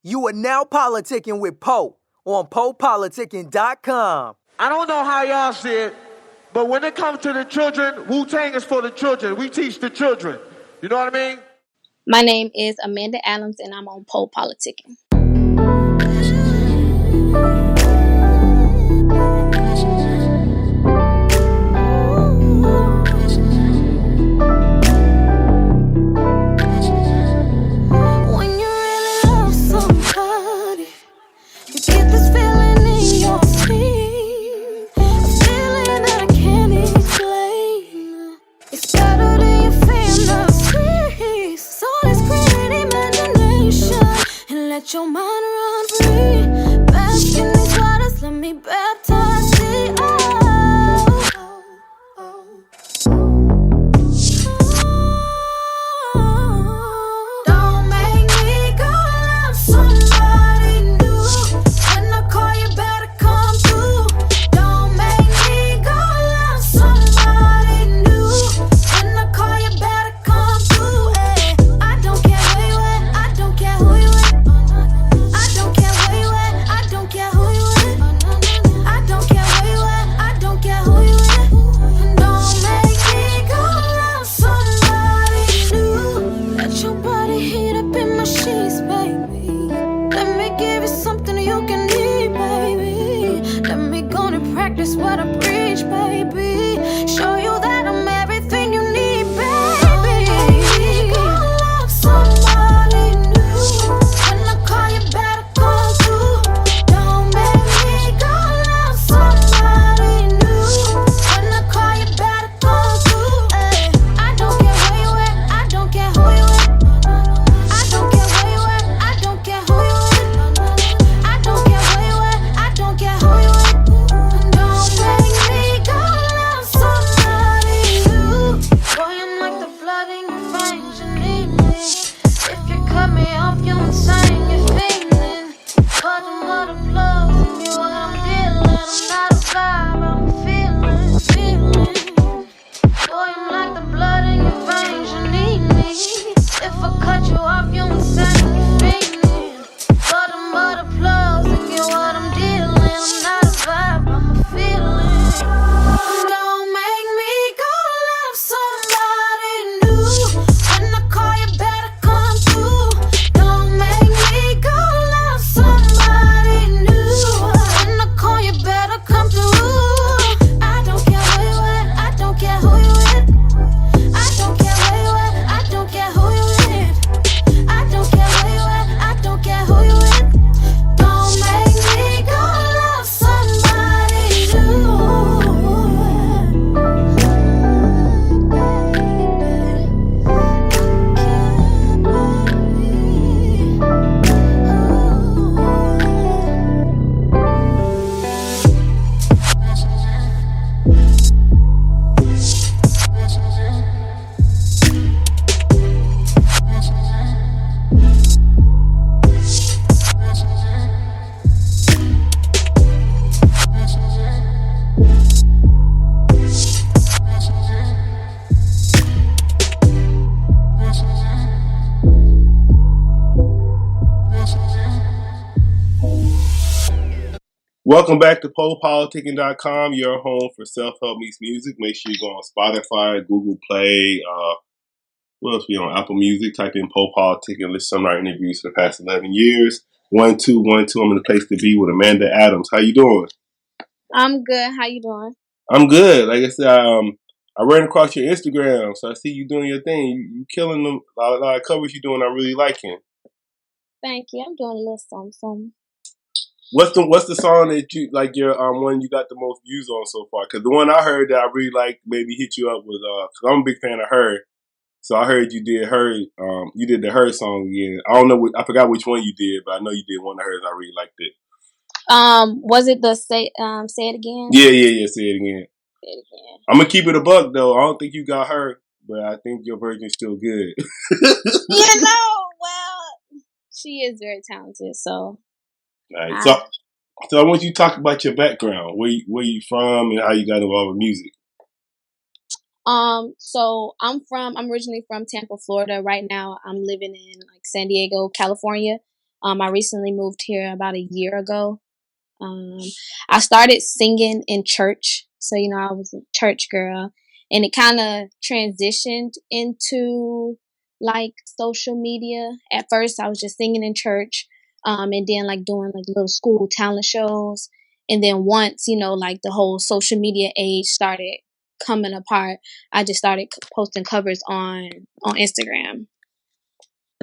You are now politicking with Poe on PoePoliticking.com. I don't know how y'all see it, but when it comes to the children, Wu-Tang is for the children. We teach the children. You know what I mean? My name is Amanda Adams, and I'm on Pole Politicking. When you really love somebody, you get this feeling in your sleep, a feeling that I can't explain. It's better than your fantasies. So let's create imagination and let your mind run free. Bask in these waters, let me baptize the Don't make me go love somebody new. When I call, you better come through. Don't make me go love somebody new. When I call, you better come through. Ay, I don't care where you at, I don't care who you at. I don't care where you at, I don't care who you at. I don't care where you at, I don't care who you at. Don't make me go love somebody new. Let your body heat up in my sheets, baby. Let me give you something you can need, baby. Let me go and practice what I preach, baby. Show you that I'm everything you need, baby. Go love somebody new. When I call, you better come through. Don't make me go love somebody new. When I call, you better come through. Ay, I don't care where you at, I don't care who you at. I don't care where you at, I don't care who you at. I don't care where you at, I don't care who you at. Don't make me go love somebody new. Boy, I'm like the blood in your veins, you need me. If you cut me off, you're insane, you're fiending. Cut them all the plugs, and you what I'm dealing. I'm not a vibe, I'm a feeling. Boy, I'm like the blood in your veins, you need me. If I cut you off, you're insane, you're fiending. Cut them all the plugs, and you what I'm dealing. I'm not a vibe, I'm a feeling. Don't make me go love somebody new. When I call, you better come through. Don't make me go love somebody new. When I call, you better come through. I don't care where you at, I don't care who you at. I don't care where you at, I don't care who you at. I don't care where you at, I don't care who you at. Don't make me go love somebody Welcome back to PoePoliticking.com, your home for self-help meets music. Make sure you go on Spotify, Google Play, what else we on? Apple Music. Type in Poe Politic and listen to some of our interviews for the past 11 years. 1-2-1-2. I'm in the place to be with Amanda Adams. How you doing? I'm good. How you doing? I'm good. Like I said, I ran across your Instagram, so I see you doing your thing. You killing them. A lot of covers you doing. I'm really liking. Thank you. I'm doing a little something. What's the song that you like your one you got the most views on so far? Because the one I heard that I really like maybe hit you up was because I'm a big fan of her. So I heard you did her you did the her song again. I don't know I forgot which one you did, but I know you did one of hers. I really liked it. Was it the say it again? Yeah. Say it again. Say it again. I'm gonna keep it a buck though. I don't think you got her, but I think your version's still good. Well, she is very talented, so. Right. So I want you to talk about your background. Where you from and how you got involved with music. So I'm originally from Tampa, Florida. Right now I'm living in like San Diego, California. I recently moved here about a year ago. Um, I started singing in church, so I was a church girl, and it kind of transitioned into like social media. At first, I was just singing in church, and then like doing like little school talent shows, and then once like the whole social media age started coming apart, I just started posting covers on Instagram.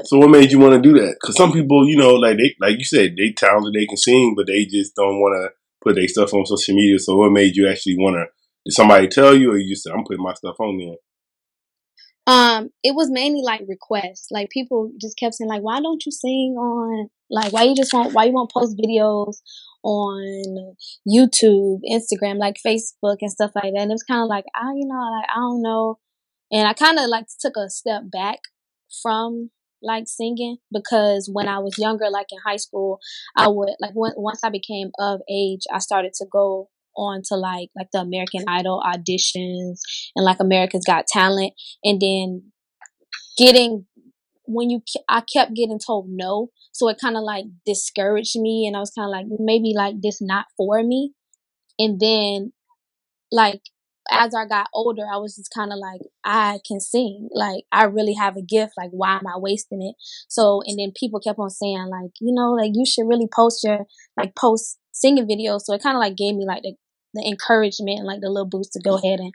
So what made you want to do that? Because some people, like you said, they talented, they can sing, but they just don't want to put their stuff on social media. So what made you actually want to? Did somebody tell you, or you just said, "I'm putting my stuff on there"? It was mainly like requests. Like people just kept saying like, why don't you sing on like why you won't post videos on YouTube, Instagram, like Facebook and stuff like that. And it was kind of like I don't know. And I kind of like took a step back from like singing because when I was younger, like in high school, I would like once I became of age, I started to go on to like the American Idol auditions and like America's Got Talent, and then getting I kept getting told no, so it kind of like discouraged me, and I was kind of like maybe like this not for me, and then like as I got older, I was just kind of like, I can sing. Like, I really have a gift. Like, why am I wasting it? So, and then people kept on saying, like, like you should really post singing videos. So it kind of like gave me like the encouragement and like the little boost to go ahead and,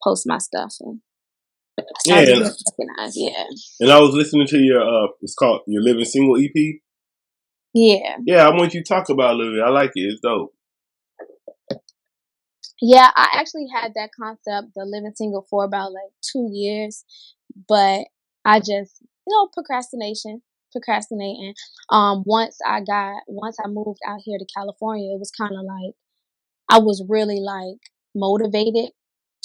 post my stuff. And I Yeah, started to get recognized. Yeah. and I was listening to your it's called your Living Single EP. Yeah. Yeah, I want you to talk about it a little bit. I like it. It's dope. Yeah, I actually had that concept, the living single, for about like 2 years, but I just, procrastinating. Once I moved out here to California, it was kind of like I was really like motivated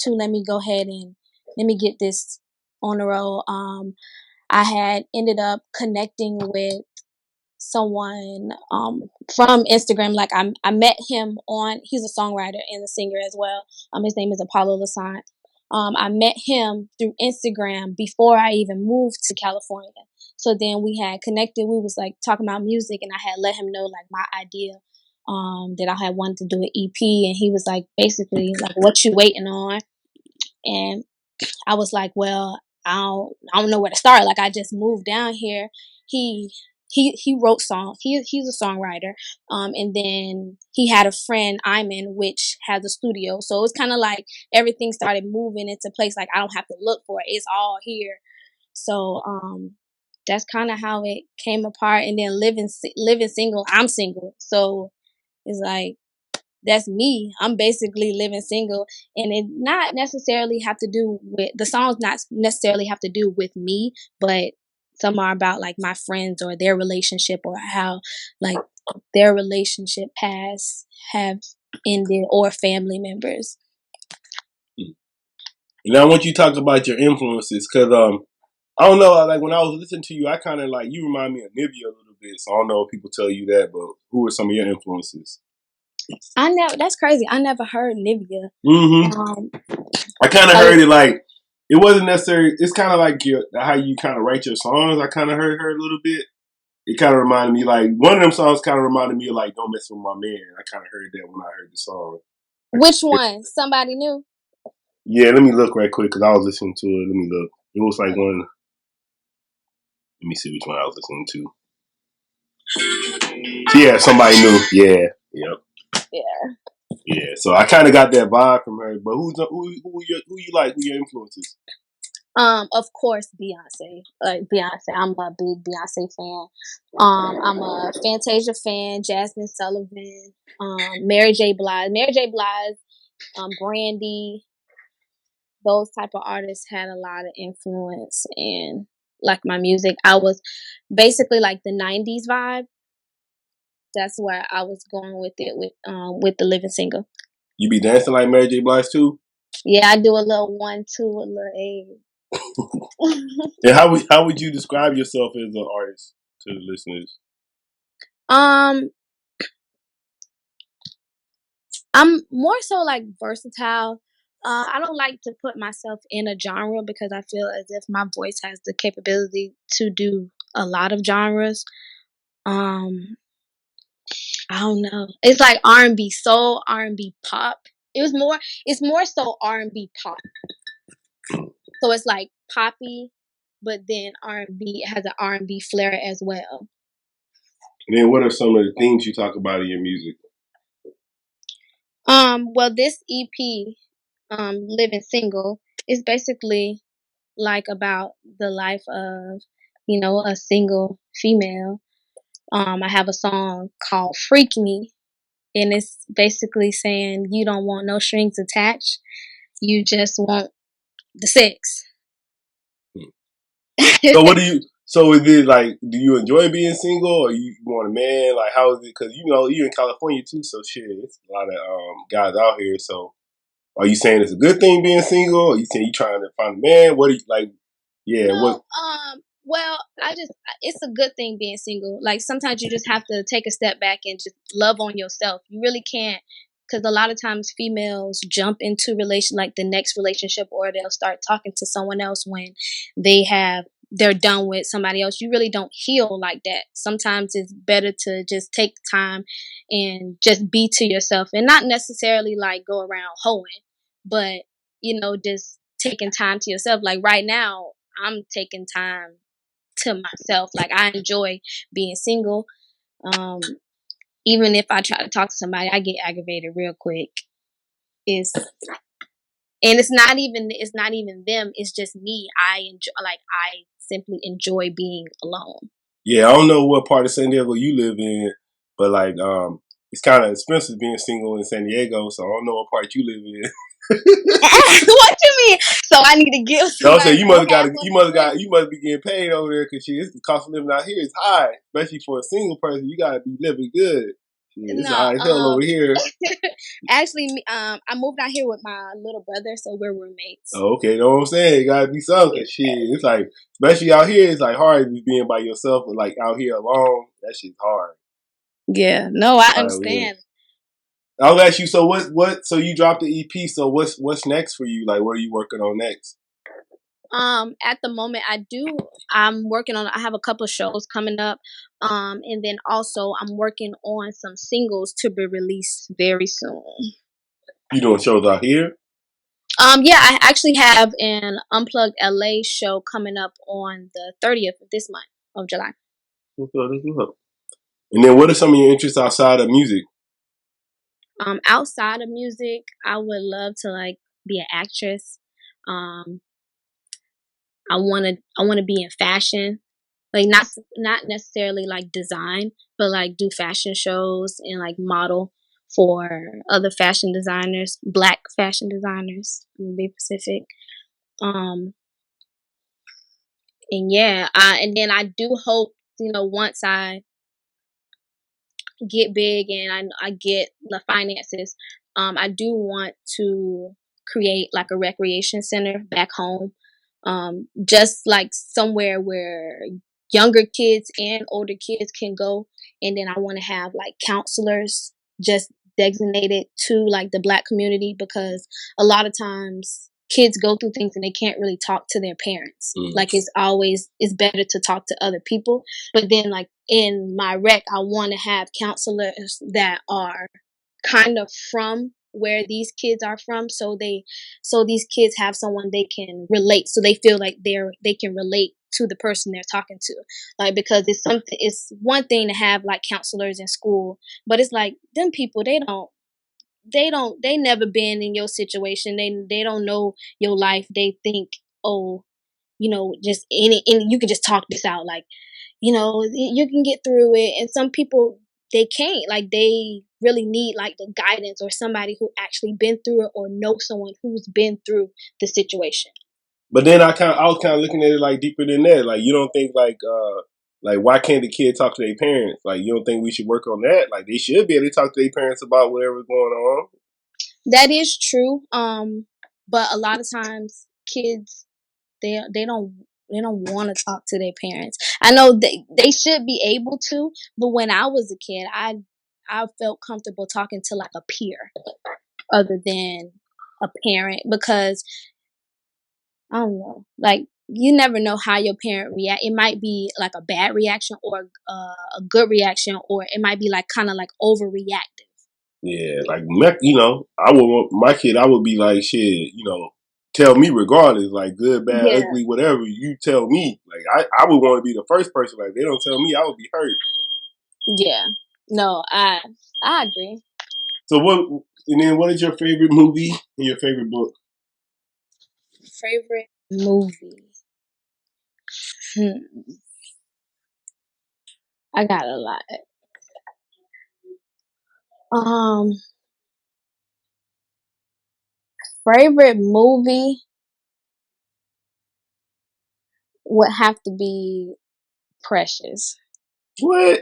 to let me go ahead and let me get this on the road. I had ended up connecting with someone from Instagram. Like I met him on. He's a songwriter and a singer as well. His name is Apollo Lasant. I met him through Instagram before I even moved to California. So then we had connected. We was like talking about music, and I had let him know like my idea that I had wanted to do an EP, and he was like basically like, "What you waiting on?" And I was like, well, I don't know where to start. Like I just moved down here. He he wrote songs. He's a songwriter. And then he had a friend, Iman, which has a studio. So it was kind of like everything started moving into place. Like I don't have to look for it. It's all here. So that's kind of how it came apart. And then living single. I'm single. So it's like that's me. I'm basically living single, and it not necessarily have to do with the songs. Not necessarily have to do with me, but some are about like my friends or their relationship or how like their relationship past have ended or family members. And I want you to talk about your influences, because I don't know, like when I was listening to you, I kind of like you remind me of Nivea a little bit. So I don't know if people tell you that, but who are some of your influences? That's crazy. I never heard Nivea. I kind of heard it like it wasn't necessarily. It's kind of like how you kind of write your songs. I kind of heard her a little bit. It kind of reminded me like one of them songs kind of reminded me of like "Don't Mess with My Man." I kind of heard that when I heard the song. Which one? Somebody New? Yeah, let me look right quick because I was listening to it. Let me look. It was like one. Let me see which one I was listening to. Yeah, Somebody New. Yeah, yep. Yeah. So I kind of got that vibe from her. But who you like? Who your influences? Of course, Beyonce. Beyonce. I'm a big Beyonce fan. I'm a Fantasia fan. Jasmine Sullivan. Mary J. Blige. Brandy. Those type of artists had a lot of influence in like my music. I was basically like the '90s vibe. That's where I was going with it with the living single. You be dancing like Mary J. Blige too? Yeah, I do a little 1, 2, a little 8. And how would you describe yourself as an artist to the listeners? I'm more so like versatile. I don't like to put myself in a genre because I feel as if my voice has the capability to do a lot of genres. Um, I don't know. It's like R&B soul, R&B pop. It's more so R&B pop. So it's like poppy, but then R&B, it has an R&B flair as well. And then what are some of the themes you talk about in your music? Well, this EP, Living Single, is basically like about the life of, a single female. I have a song called Freak Me, and it's basically saying you don't want no strings attached. You just want the sex. So what do you? So is it like? Do you enjoy being single, or you want a man? Like, how is it? Because you're in California too, so shit, it's a lot of guys out here. So, are you saying it's a good thing being single? Or you saying you trying to find a man? What do you like? Yeah, No, what? well, it's a good thing being single. Like sometimes you just have to take a step back and just love on yourself. You really can't, because a lot of times females jump into like the next relationship, or they'll start talking to someone else when they're done with somebody else. You really don't heal like that. Sometimes it's better to just take time and just be to yourself, and not necessarily like go around hoeing, but just taking time to yourself. Like right now, I'm taking time to myself. Like I enjoy being single. Um, Even if I try to talk to somebody, I get aggravated real quick. It's not even them. It's just me. I simply enjoy being alone. Yeah, I don't know what part of San Diego you live in, but like, it's kind of expensive being single in San Diego. So I don't know what part you live in. What you mean? So I need to give So I'm saying somebody you must be getting paid over there because the cost of living out here is high, especially for a single person. You gotta be living good. Shit, it's No, high as hell over here. actually, I moved out here with my little brother, so we're roommates. Oh, okay, know what I'm saying? It gotta be something. Shit, it's like, especially out here, it's like hard just being by yourself, but like out here alone, that shit's hard. Yeah, no, I Yeah. understand. I'll ask you. So what? So you dropped the EP. So what's next for you? Like, what are you working on next? At the moment, I'm working on. I have a couple of shows coming up. And then also I'm working on some singles to be released very soon. You doing shows out here? Yeah, I actually have an Unplugged LA show coming up on the 30th of this month of July. And then what are some of your interests outside of music? Outside of music, I would love to like be an actress. Um, I wanna be in fashion, like not necessarily like design, but like do fashion shows and like model for other fashion designers, black fashion designers, to be specific. Um, and yeah, and then I do hope once I get big and I get the finances, I do want to create like a recreation center back home, just like somewhere where younger kids and older kids can go. And then I want to have like counselors just designated to like the black community, because a lot of times kids go through things and they can't really talk to their parents. Like it's better to talk to other people. But then like in my rec, I want to have counselors that are kind of from where these kids are from, so these kids have someone they can relate, so they feel like they can relate to the person they're talking to. Like, because it's one thing to have like counselors in school, but it's like them people, they never been in your situation. They don't know your life. They think, oh, just any you can just talk this out, like, you can get through it. And some people, they can't. Like, they really need like the guidance or somebody who actually been through it or know someone who's been through the situation. But then I was kind of looking at it like deeper than that. Like, you don't think like why can't the kid talk to their parents? Like, you don't think we should work on that? Like, they should be able to talk to their parents about whatever's going on. That is true. But a lot of times kids, they don't want to talk to their parents. I know they should be able to, but when I was a kid, I felt comfortable talking to like a peer other than a parent, because I don't know, like you never know how your parent react. It might be like a bad reaction or a good reaction, or it might be like kind of like overreactive. Yeah, like I would want my kid. I would be like, shit, tell me regardless, like good, bad, Yeah, ugly, whatever. You tell me. Like I would want to be the first person. Like they don't tell me, I would be hurt. yeah. No, I agree. So what? And then what is your favorite movie and your favorite book? Favorite movie. Hmm. I got a lot. Um, Favorite movie would have to be Precious. What?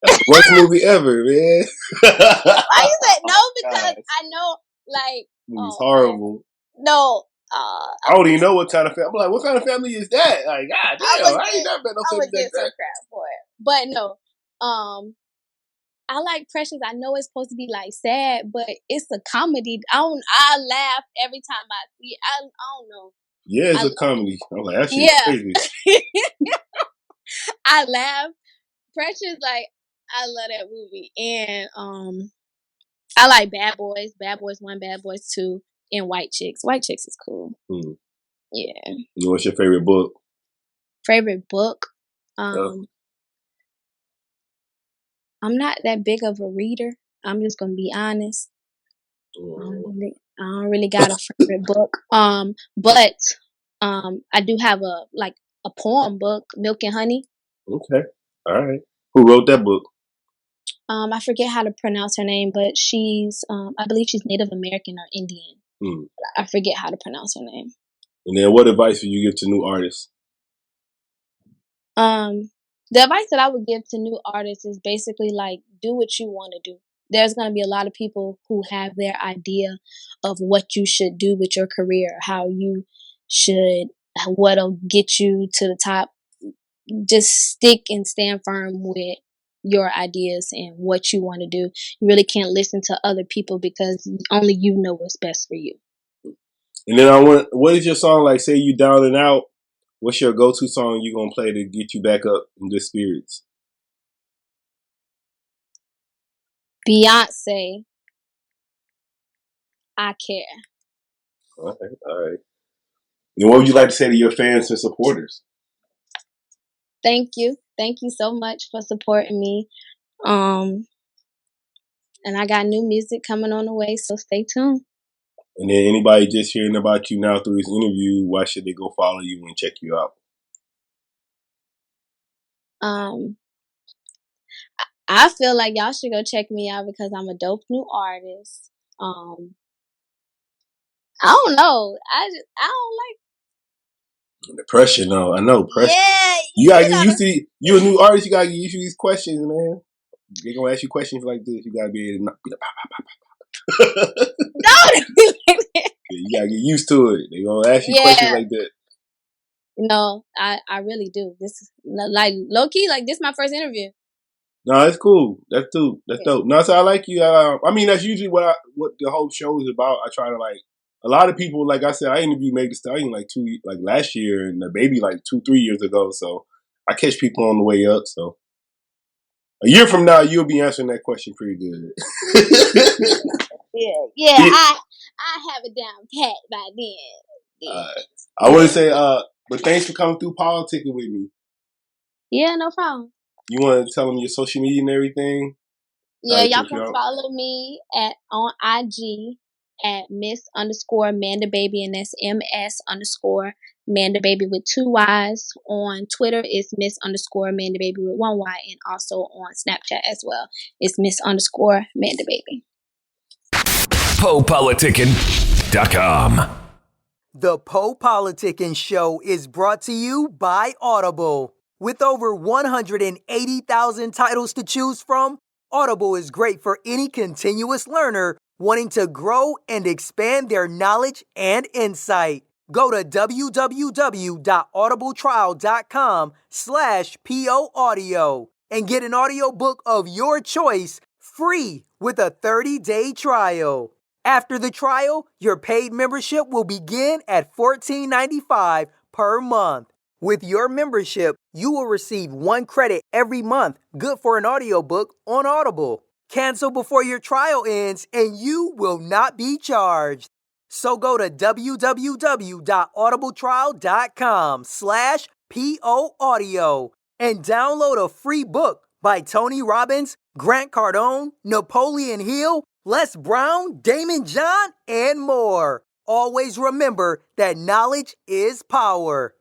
That's the worst movie ever, man. Why you said no? Oh Because gosh, I know, like, movie's oh man, horrible. no. I don't even know what kind of family. I'm like, what kind of family is that? Like, god I damn, would I ain't get, never been no I family would like get some that. crap for it, but no. I like Precious. I know it's supposed to be like sad, but it's a comedy. I laugh every time I see it. I don't know. Yeah, it's I a comedy. I'm like, that shit's yeah. crazy. I laugh. Precious, like, I love that movie. And I like Bad Boys. Bad Boys 1, Bad Boys 2, and White Chicks. White Chicks is cool. Hmm. Yeah. What's your favorite book? Favorite book? Uh, I'm not that big of a reader. I'm just gonna be honest. I don't really got a favorite book. But I do have a poem book, Milk and Honey. okay. All right. Who wrote that book? I forget how to pronounce her name, but she's I believe she's Native American or Indian. Hmm. I forget how to pronounce her name. And then what advice would you give to new artists? The advice that I would give to new artists is basically like, do what you want to do. There's going to be a lot of people who have their idea of what you should do with your career, how you should, what'll get you to the top. Just stick and stand firm with your ideas and what you want to do. You really can't listen to other people because only you know what's best for you. And then what is your song like? Say you down and out. What's your go-to song you gonna play to get you back up in good spirits? Beyonce, I Care. All right, all right. And what would you like to say to your fans and supporters? Thank you. Thank you so much for supporting me. And I got new music coming on the way, so stay tuned. And then anybody just hearing about you now through this interview, why should they go follow you and check you out? Um, I feel like y'all should go check me out because I'm a dope new artist. I don't know. I don't The pressure, no, I know like. pressure. Yeah, You gotta you get gotta. used to. You a new artist. You gotta get used to these questions, man. They gonna ask you questions like this. You gotta be able to not be like, No. you gotta get used to it. They gonna ask you questions Yeah. like that. No, I really do. This is like low key. Like this, is my first interview. No, that's cool. That's dope. That's Yeah. dope. No, so I like you. I mean, that's usually what the whole show is about. I try to like a lot of people. Like I said, I interviewed Meg Thee Stallion like last year, and the baby like 2-3 years ago. So I catch people on the way up. So a year from now, you'll be answering that question pretty good. Yeah. I have it down pat by then. Yeah. I want to say, but thanks for coming through politicking with me. Yeah, no problem. You want to tell them your social media and everything? Yeah, y'all can follow me on IG at Miss_Manda Baby, and that's MS_Manda Baby with 2 Y's. On Twitter, it's Miss_Manda Baby with 1 Y, and also on Snapchat as well. It's Miss_Manda Baby. PoePoliticking.com. The Poe Politicking Show is brought to you by Audible. With over 180,000 titles to choose from, Audible is great for any continuous learner wanting to grow and expand their knowledge and insight. Go to www.audibletrial.com/POAudio and get an audiobook of your choice free with a 30-day trial. After the trial, your paid membership will begin at $14.95 per month. With your membership, you will receive 1 credit every month, good for an audiobook on Audible. Cancel before your trial ends and you will not be charged. So go to www.audibletrial.com/PO audio and download a free book by Tony Robbins, Grant Cardone, Napoleon Hill, Les Brown, Damon John, and more. Always remember that knowledge is power.